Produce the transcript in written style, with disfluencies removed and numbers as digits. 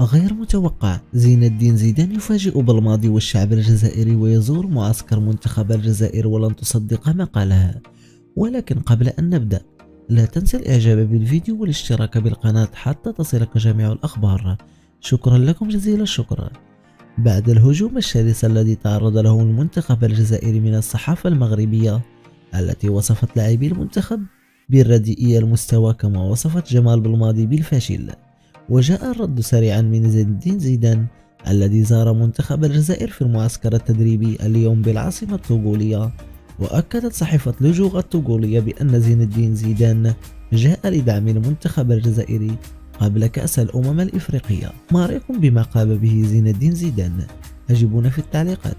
غير متوقع، زين الدين زيدان يفاجئ بالماضي والشعب الجزائري ويزور معسكر منتخب الجزائر ولن تصدق ما قالها. ولكن قبل أن نبدأ، لا تنسى الإعجاب بالفيديو والاشتراك بالقناة حتى تصلك جميع الأخبار. شكرا لكم جزيل الشكر. بعد الهجوم الشرس الذي تعرض له المنتخب الجزائري من الصحافة المغربية التي وصفت لاعبي المنتخب بالرديئية المستوى كما وصفت جمال بالماضي بالفاشل، وجاء الرد سريعا من زين الدين زيدان الذي زار منتخب الجزائر في المعسكر التدريبي اليوم بالعاصمة الطوغولية. وأكدت صحيفة لوجوغ الطوغولية بأن زين الدين زيدان جاء لدعم المنتخب الجزائري قبل كأس الأمم الإفريقية. ما رأيكم بما قام به زين الدين زيدان؟ أجيبونا في التعليقات.